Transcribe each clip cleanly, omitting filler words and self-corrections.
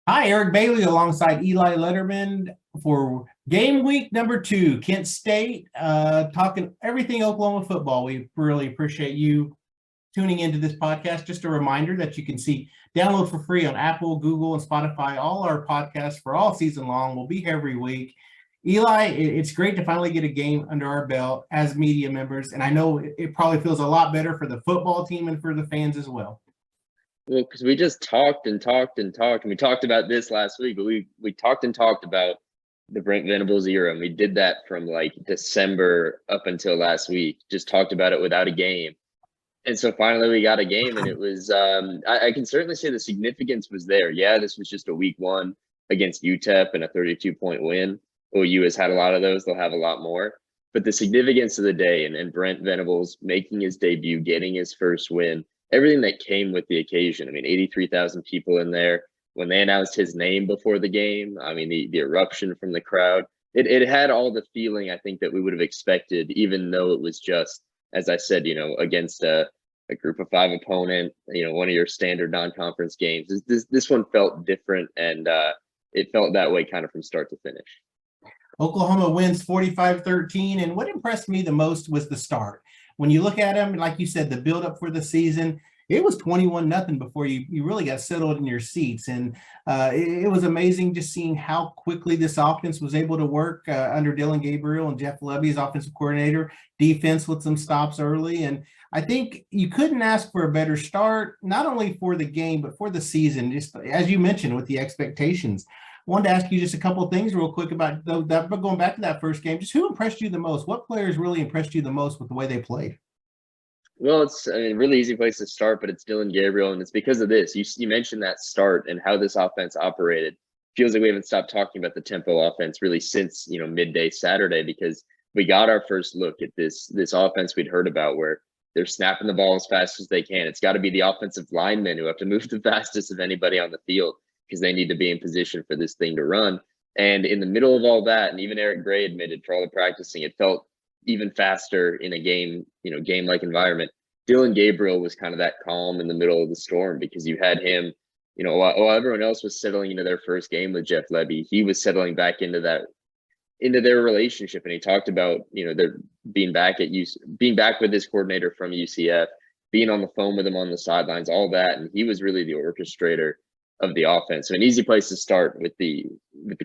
Hi, Eric Bailey alongside Eli Lederman for game week number 2, Kent State, talking everything Oklahoma football. We really appreciate you tuning into this podcast. Just a reminder that you can download for free on Apple, Google, and Spotify. All our podcasts for all season long will be here every week. Eli, it's great to finally get a game under our belt as media members, and I know it probably feels a lot better for the football team and for the fans as well. Well, because we just talked and talked and talked, and we talked about this last week, but we talked and talked about the Brent Venables era, and we did that from like December up until last week. Just talked about it without a game, and so finally we got a game, and it was. I can certainly say the significance was there. Yeah, this was just a week one against Utep and a 32-point win. OU has had a lot of those; they'll have a lot more. But the significance of the day, and Brent Venables making his debut, getting his first win, everything that came with the occasion. I mean, 83,000 people in there. When they announced his name before the game, I mean, the eruption from the crowd, it had all the feeling I think that we would have expected, even though it was just, as I said, against a group of five opponent, one of your standard non-conference games. This one felt different, and it felt that way kind of from start to finish. Oklahoma wins 45-13, and what impressed me the most was the start. When you look at them, like you said, the buildup for the season, it was 21-0 before you really got settled in your seats. And it was amazing just seeing how quickly this offense was able to work under Dillon, Gabriel, and Jeff Lebby as offensive coordinator, defense with some stops early. And I think you couldn't ask for a better start, not only for the game, but for the season, just as you mentioned, with the expectations. Wanted to ask you just a couple of things real quick about that, but going back to that first game, just who impressed you the most? What players really impressed you the most with the way they played? Well, it's a really easy place to start, but it's Dillon Gabriel, and it's because of this. You mentioned that start and how this offense operated. Feels like we haven't stopped talking about the tempo offense really since midday Saturday, because we got our first look at this offense we'd heard about, where they're snapping the ball as fast as they can. It's got to be the offensive linemen who have to move the fastest of anybody on the field, because they need to be in position for this thing to run. And in the middle of all that, and even Eric Gray admitted for all the practicing, it felt even faster in a game-like environment. Dillon Gabriel was kind of that calm in the middle of the storm, because you had him, while everyone else was settling into their first game with Jeff Lebby, he was settling back into their relationship. And he talked about, their being back with his coordinator from UCF, being on the phone with him on the sidelines, all that. And he was really the orchestrator of the offense. So an easy place to start with the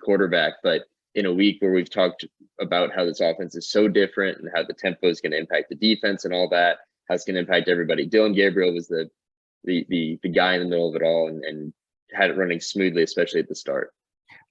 quarterback, but in a week where we've talked about how this offense is so different and how the tempo is going to impact the defense and all that, how it's going to impact everybody. Dillon Gabriel was the guy in the middle of it all, and had it running smoothly, especially at the start.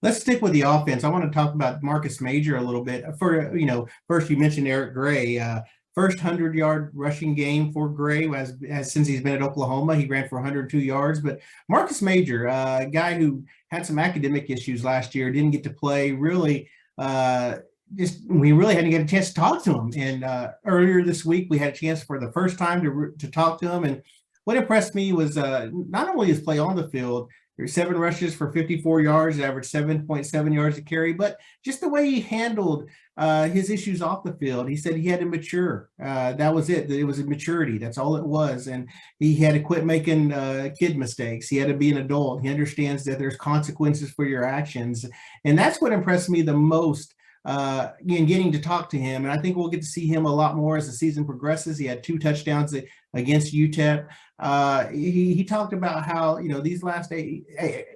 Let's stick with the offense. I want to talk about Marcus Major a little bit. First you mentioned Eric Gray. First 100-yard rushing game for Gray as since he's been at Oklahoma. He ran for 102 yards. But Marcus Major, a guy who had some academic issues last year, didn't get to play really. We really hadn't get a chance to talk to him. And earlier this week, we had a chance for the first time to talk to him. And what impressed me was not only his play on the field. There's 7 rushes for 54 yards, averaged 7.7 yards a carry, but just the way he handled his issues off the field. He said he had to mature. That was it. It was a maturity. That's all it was. And he had to quit making kid mistakes. He had to be an adult. He understands that there's consequences for your actions. And that's what impressed me the most in getting to talk to him. And I think we'll get to see him a lot more as the season progresses. He had 2 touchdowns against UTEP. He talked about how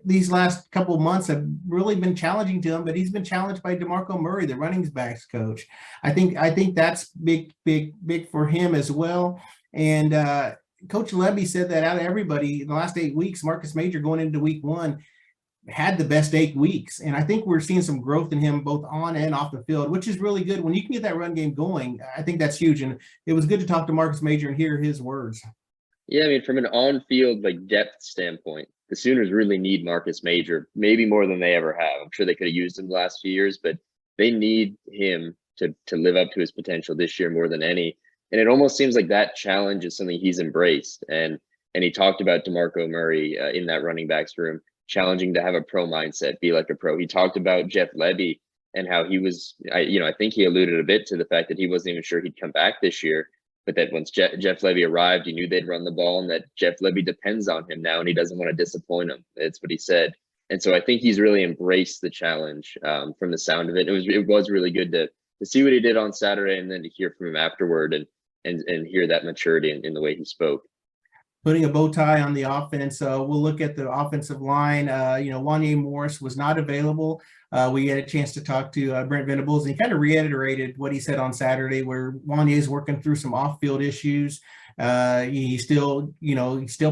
these last couple of months have really been challenging to him, but he's been challenged by DeMarco Murray, the running backs coach. I think that's big for him as well. And Coach Lebby said that out of everybody in the last 8 weeks, Marcus Major going into week 1 had the best 8 weeks. And I think we're seeing some growth in him both on and off the field, which is really good. When you can get that run game going, I think that's huge. And it was good to talk to Marcus Major and hear his words. Yeah, I mean, from an on-field depth standpoint, the Sooners really need Marcus Major, maybe more than they ever have. I'm sure they could have used him the last few years, but they need him to live up to his potential this year more than any. And it almost seems like that challenge is something he's embraced. And he talked about DeMarco Murray in that running backs room, challenging to have a pro mindset, be like a pro. He talked about Jeff Lebby and how he was, I think he alluded a bit to the fact that he wasn't even sure he'd come back this year. But that once Jeff Lebby arrived, he knew they'd run the ball, and that Jeff Lebby depends on him now, and he doesn't want to disappoint him. That's what he said. And so I think he's really embraced the challenge from the sound of it. It was really good to see what he did on Saturday and then to hear from him afterward and hear that maturity in the way he spoke. Putting a bow tie on the offense. We'll look at the offensive line. Wanye Morris was not available. We had a chance to talk to Brent Venables, and he kind of reiterated what he said on Saturday, where Wanye is working through some off-field issues. He's still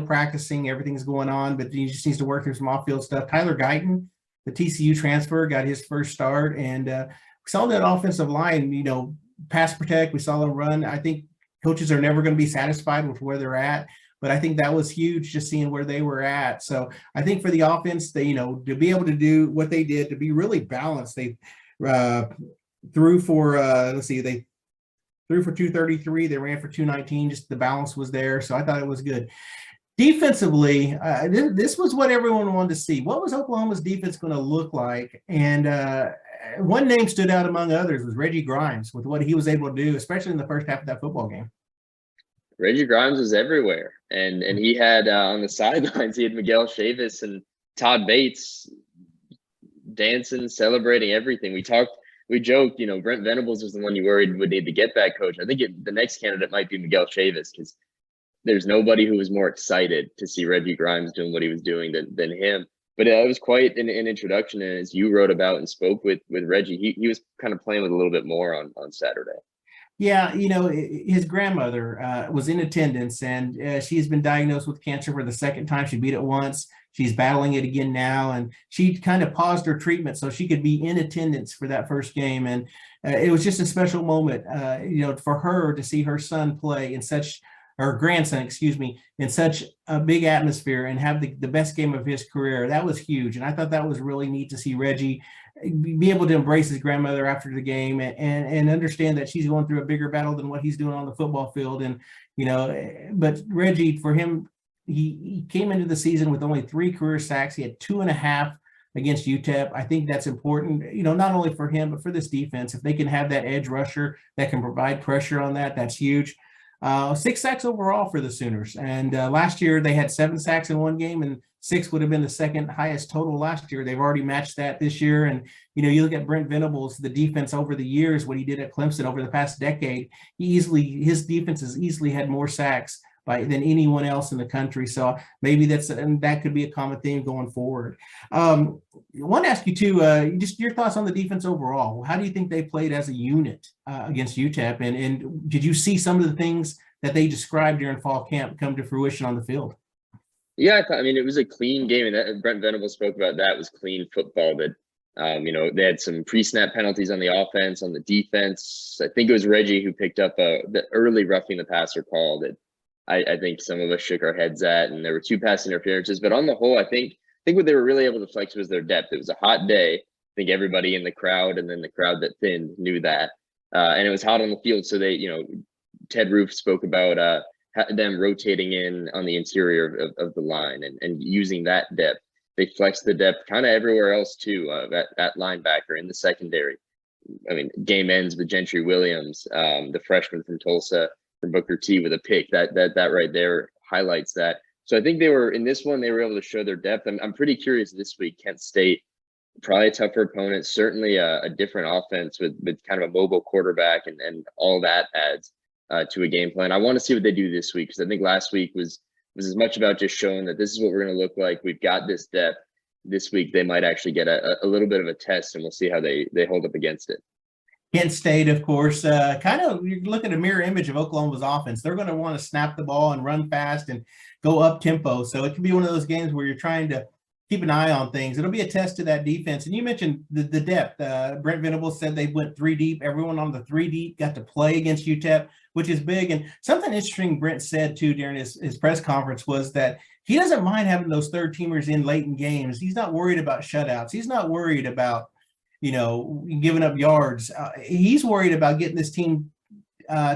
practicing. Everything's going on, but he just needs to work through some off-field stuff. Tyler Guyton, the TCU transfer, got his first start, and we saw that offensive line, pass protect. We saw them run. I think coaches are never going to be satisfied with where they're at. But I think that was huge, just seeing where they were at. So I think for the offense, to be able to do what they did, to be really balanced, they threw for 233, they ran for 219. Just the balance was there. So I thought it was good. Defensively, this was what everyone wanted to see. What was Oklahoma's defense going to look like? And one name stood out among others was Reggie Grimes with what he was able to do, especially in the first half of that football game. Reggie Grimes was everywhere, and he had on the sidelines, he had Miguel Chavis and Todd Bates dancing, celebrating everything. We joked, Brent Venables was the one you worried would need the get back coach. I think the next candidate might be Miguel Chavis, because there's nobody who was more excited to see Reggie Grimes doing what he was doing than him. But it was quite an introduction, and as you wrote about and spoke with Reggie, he was kind of playing with a little bit more on Saturday. Yeah, his grandmother was in attendance, and she's been diagnosed with cancer for the second time. She beat it once. She's battling it again now, and she kind of paused her treatment so she could be in attendance for that first game. And it was just a special moment, for her to see her son play her grandson, in such a big atmosphere and have the best game of his career. That was huge. And I thought that was really neat to see Reggie be able to embrace his grandmother after the game and understand that she's going through a bigger battle than what he's doing on the football field. And, but Reggie, for him, he came into the season with only 3 career sacks. He had 2.5 against Utep. I think that's important, not only for him, but for this defense. If they can have that edge rusher that can provide pressure on that's huge. 6 sacks overall for the Sooners. And last year they had 7 sacks in one game, and 6 would have been the second highest total last year. They've already matched that this year. And, you look at Brent Venables, the defense over the years, what he did at Clemson over the past decade, his defense has easily had more sacks than anyone else in the country. So maybe that could be a common theme going forward. I want to ask you too, just your thoughts on the defense overall. How do you think they played as a unit against UTEP? And did you see some of the things that they described during fall camp come to fruition on the field? Yeah, it was a clean game, and Brent Venables spoke about that. It was clean football. That they had some pre-snap penalties on the offense, on the defense. I think it was Reggie who picked up the early roughing the passer call that I think some of us shook our heads at, and there were 2 pass interferences. But on the whole, I think what they were really able to flex was their depth. It was a hot day. I think everybody in the crowd and then the crowd that thinned knew that, and it was hot on the field. So they, Ted Roof spoke about them rotating in on the interior of the line and using that depth. They flexed the depth kind of everywhere else too. That linebacker in the secondary. Game ends with Gentry Williams, the freshman from Tulsa, from Booker T with a pick. That right there highlights that. So I think they were able to show their depth. I'm pretty curious this week. Kent State, probably a tougher opponent, certainly a different offense with kind of a mobile quarterback, and all that adds to a game plan. I want to see what they do this week, because I think last week was as much about just showing that this is what we're going to look like. We've got this depth. This week they might actually get a little bit of a test, and we'll see how they hold up against it. Kent State, of course, you're looking at a mirror image of Oklahoma's offense. They're going to want to snap the ball and run fast and go up tempo. So it could be one of those games where you're trying to keep an eye on things. It'll be a test to that defense. And you mentioned the depth. Brent Venables said they went 3 deep. Everyone on the 3 deep got to play against UTEP, which is big. And something interesting Brent said too during his press conference was that he doesn't mind having those third teamers in late in games. He's not worried about shutouts. He's not worried about giving up yards. He's worried about getting this team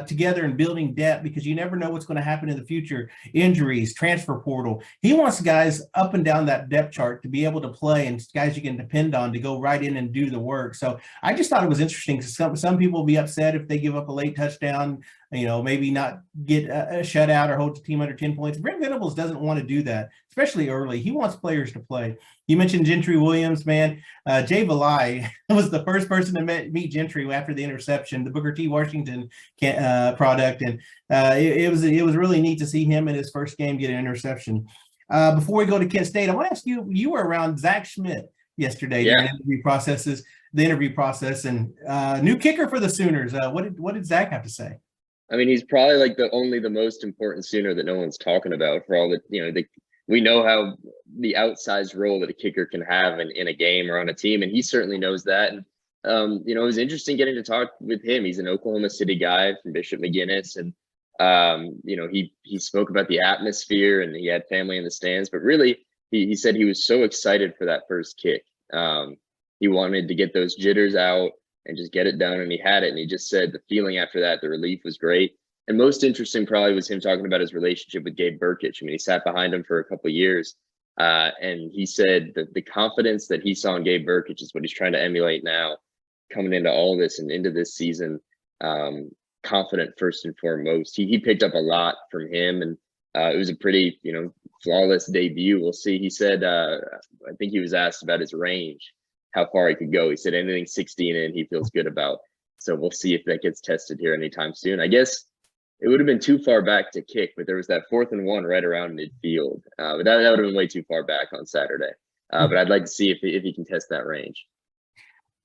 together and building depth, because you never know what's going to happen in the future. Injuries, transfer portal. He wants guys up and down that depth chart to be able to play, and guys you can depend on to go right in and do the work. So I just thought it was interesting. Some people will be upset if they give up a late touchdown maybe not get a shutout or hold the team under 10 points. Brent Venables doesn't want to do that, especially early. He wants players to play. You mentioned Gentry Williams, man. Jay Valai was the first person to meet Gentry after the interception, the Booker T. Washington product. And it was really neat to see him in his first game get an interception. Before we go to Kent State, I want to ask you, you were around Zach Schmidt yesterday during the interview process, and new kicker for the Sooners. What did Zach have to say? I mean, he's probably like the most important Sooner that no one's talking about for all the, we know how the outsized role that a kicker can have in a game or on a team, and he certainly knows that. And, it was interesting getting to talk with him. He's an Oklahoma City guy from Bishop McGuinness, and, he spoke about the atmosphere, and he had family in the stands, but really he said he was so excited for that first kick. He wanted to get those jitters out and just get it done, and he had it. And he just said the feeling after that, the relief was great. And most interesting probably was him talking about his relationship with Gabe Burkich. I mean, he sat behind him for a couple of years, and he said that the confidence that he saw in Gabe Burkich is what he's trying to emulate now, coming into all this and into this season. Confident first and foremost. He picked up a lot from him, and it was a pretty flawless debut. We'll see. He said, I think he was asked about his range, how far he could go. He said anything 16 in he feels good about. So we'll see if that gets tested here anytime soon. I guess it would have been too far back to kick, but there was that 4th and 1 right around midfield. But that would have been way too far back on Saturday. But I'd like to see if he can test that range.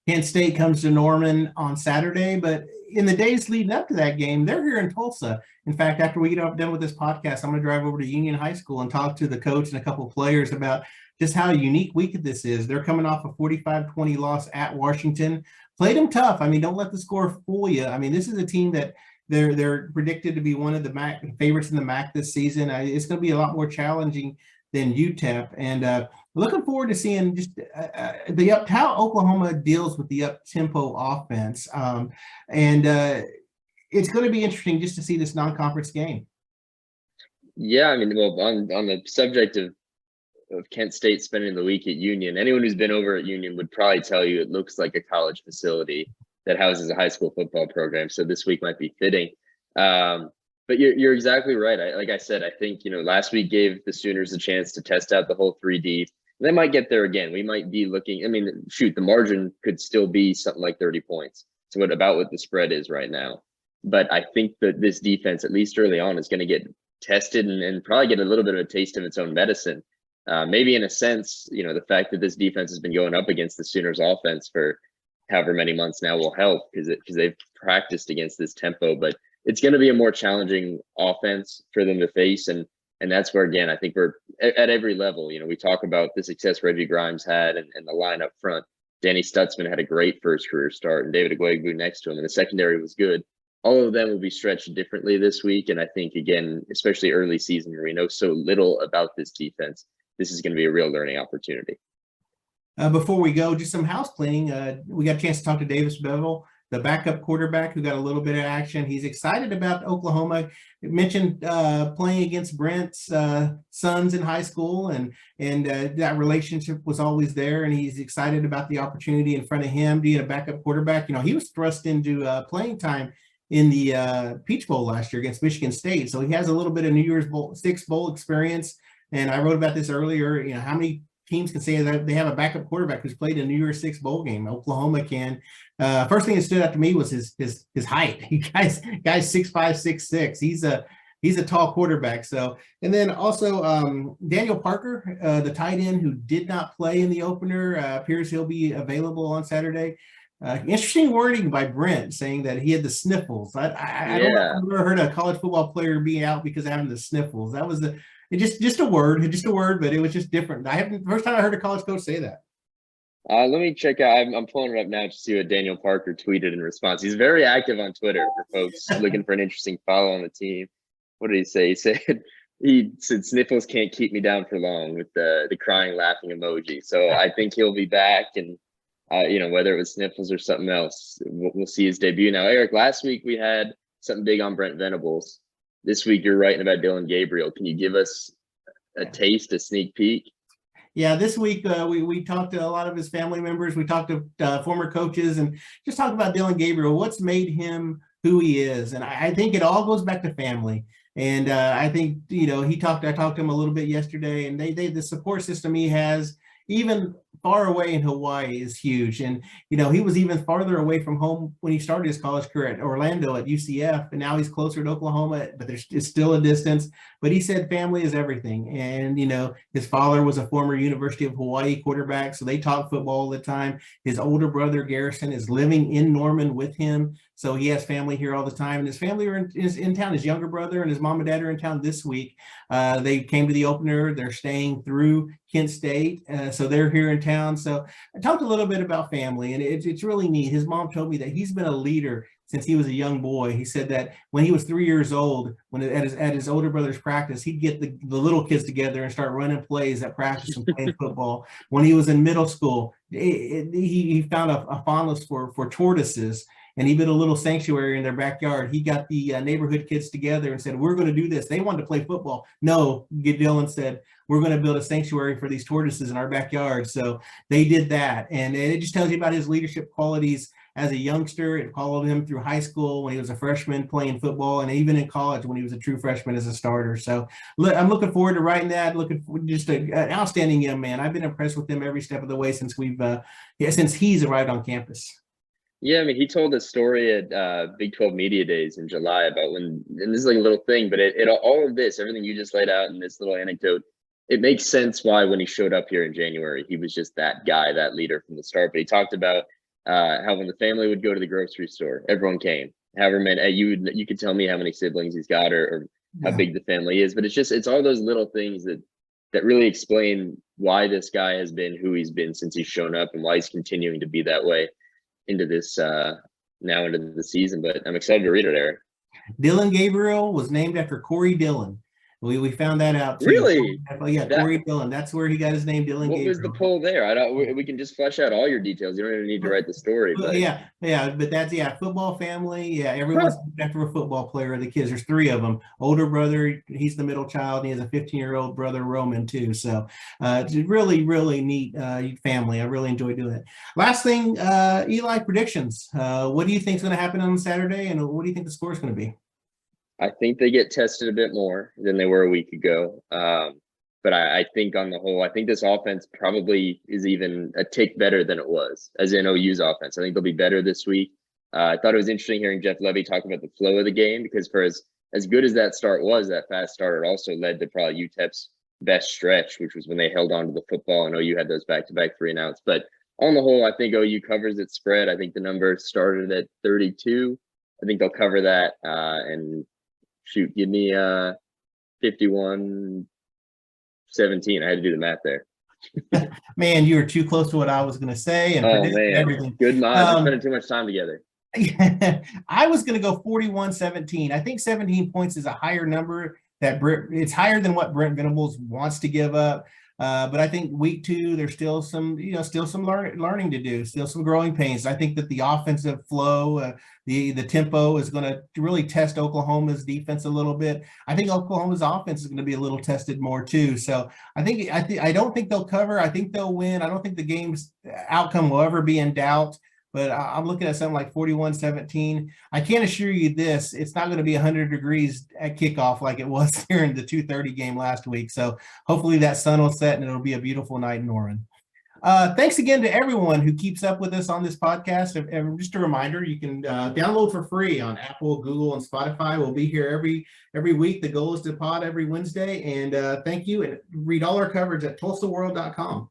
Kent State comes to Norman on Saturday, but in the days leading up to that game, they're here in Tulsa. In fact, after we get done with this podcast, I'm going to drive over to Union High School and talk to the coach and a couple of players about just how unique week this is. They're coming off a 45-20 loss at Washington. Played them tough. I mean, don't let the score fool you. I mean, this is a team that they're predicted to be one of the MAC favorites in the MAC this season. It's going to be a lot more challenging than Utep, and looking forward to seeing just how Oklahoma deals with the up-tempo offense. It's going to be interesting just to see this non-conference game. Yeah, I mean, well, on the subject of Kent State spending the week at Union, anyone who's been over at Union would probably tell you it looks like a college facility that houses a high school football program. So this week might be fitting. But you're exactly right. Like I said, I think, last week gave the Sooners a chance to test out the whole 3D. They might get there again. We might be looking, the margin could still be something like 30 points. So about what the spread is right now. But I think that this defense, at least early on, is going to get tested and probably get a little bit of a taste of its own medicine. Maybe in a sense, the fact that this defense has been going up against the Sooners offense for however many months now will help because they've practiced against this tempo. But it's going to be a more challenging offense for them to face. And that's where, again, I think we're at every level. We talk about the success Reggie Grimes had and the line up front. Danny Stutzman had a great first career start, and David Agwegbu next to him, and the secondary was good. All of them will be stretched differently this week. And I think, again, especially early season where we know so little about this defense, this is going to be a real learning opportunity. Before we go, just some house cleaning. We got a chance to talk to Davis Bevel, the backup quarterback who got a little bit of action. He's excited about Oklahoma. It mentioned playing against Brent's sons in high school, and that relationship was always there, and he's excited about the opportunity in front of him being a backup quarterback. He was thrust into playing time in the Peach Bowl last year against Michigan State, so he has a little bit of New Year's Six Bowl experience. And I wrote about this earlier. How many teams can say that they have a backup quarterback who's played a New Year's Six Bowl game? Oklahoma can. First thing that stood out to me was his height. Guy's 6'5", 6'6". He's a tall quarterback. So, and then also Daniel Parker, the tight end who did not play in the opener, appears he'll be available on Saturday. Interesting wording by Brent saying that he had the sniffles. I don't know if I've ever heard a college football player be out because of having the sniffles. That was just a word, but it was just different. First time I heard a college coach say that. Let me check out. I'm pulling it up now to see what Daniel Parker tweeted in response. He's very active on Twitter for folks looking for an interesting follow on the team. What did he say? He said sniffles can't keep me down for long with the crying, laughing emoji. So I think he'll be back, and whether it was sniffles or something else, we'll see his debut. Now, Eric, last week we had something big on Brent Venables. This week you're writing about Dillon Gabriel. Can you give us a taste, a sneak peek? Yeah, this week we talked to a lot of his family members. We talked to former coaches and just talked about Dillon Gabriel. What's made him who he is. And I think it all goes back to family. And I think, I talked to him a little bit yesterday, and the support system he has, even far away in Hawaii, is huge. And, he was even farther away from home when he started his college career at Orlando at UCF, and now he's closer to Oklahoma, but it's still a distance. But he said family is everything. And, his father was a former University of Hawaii quarterback, so they talk football all the time. His older brother, Garrison, is living in Norman with him, so he has family here all the time. And his family is in town. His younger brother and his mom and dad are in town this week. They came to the opener. They're staying through Kent State, so they're here in town. So I talked a little bit about family, and it's really neat. His mom told me that he's been a leader since he was a young boy. He said that when he was 3 years old, when at his older brother's practice, he'd get the little kids together and start running plays at practice and playing football. When he was in middle school, he found a fondness for tortoises, and he built a little sanctuary in their backyard. He got the neighborhood kids together and said, "We're going to do this." They wanted to play football. No, Dillon said, "We're going to build a sanctuary for these tortoises in our backyard." So they did that. And it just tells you about his leadership qualities as a youngster. It followed him through high school when he was a freshman playing football, and even in college when he was a true freshman as a starter. So I'm looking forward to writing that. Looking for just an outstanding young man. I've been impressed with him every step of the way since since he's arrived on campus. Yeah, I mean, he told a story at Big 12 Media Days in July about and this is like a little thing, but it all of this, everything you just laid out in this little anecdote, it makes sense why when he showed up here in January, he was just that guy, that leader from the start. But he talked about how when the family would go to the grocery store, everyone came. However many, you could tell me how many siblings he's got or how big the family is, but it's all those little things that really explain why this guy has been who he's been since he's shown up and why he's continuing to be that way into this now into the season. But I'm excited to read it, Eric. Dillon Gabriel was named after Corey Dillon. We found that out too. Really? Yeah, Corey Dillon. That's where he got his name, Dillon Gabriel. What was the poll there? I don't. We can just flesh out all your details. You don't even need to write the story. But yeah. But that's football family. Yeah, everyone's after a football player. The kids. There's 3 of them. Older brother, he's the middle child. And he has a 15-year-old brother, Roman, too. So it's a really, really neat family. I really enjoy doing it. Last thing, Eli predictions. What do you think is going to happen on Saturday, and what do you think the score is going to be? I think they get tested a bit more than they were a week ago. But I think on the whole, I think this offense probably is even a tick better than it was, as in OU's offense. I think they'll be better this week. I thought it was interesting hearing Jeff Levy talk about the flow of the game, because for as good as that start was, that fast start, it also led to probably Utep's best stretch, which was when they held on to the football and OU had those back-to-back 3-and-outs. But on the whole, I think OU covers its spread. I think the number started at 32. I think they'll cover that and shoot, give me 51-17. I had to do the math there. Man, you were too close to what I was going to say. And everything. Good mind. We're spending too much time together. I was going to go 41-17. I think 17 points is a higher number. It's higher than what Brent Venables wants to give up. But I think week 2, there's still some learning to do, still some growing pains. I think that the offensive flow, the tempo is going to really test Oklahoma's defense a little bit. I think Oklahoma's offense is going to be a little tested more too. So I don't think they'll cover. I think they'll win. I don't think the game's outcome will ever be in doubt. But I'm looking at something like 41-17. I can't assure you this, it's not going to be 100 degrees at kickoff like it was during the 2:30 game last week. So hopefully that sun will set and it'll be a beautiful night in Norman. Thanks again to everyone who keeps up with us on this podcast. And just a reminder, you can download for free on Apple, Google, and Spotify. We'll be here every week. The goal is to pod every Wednesday. And thank you. And read all our coverage at TulsaWorld.com.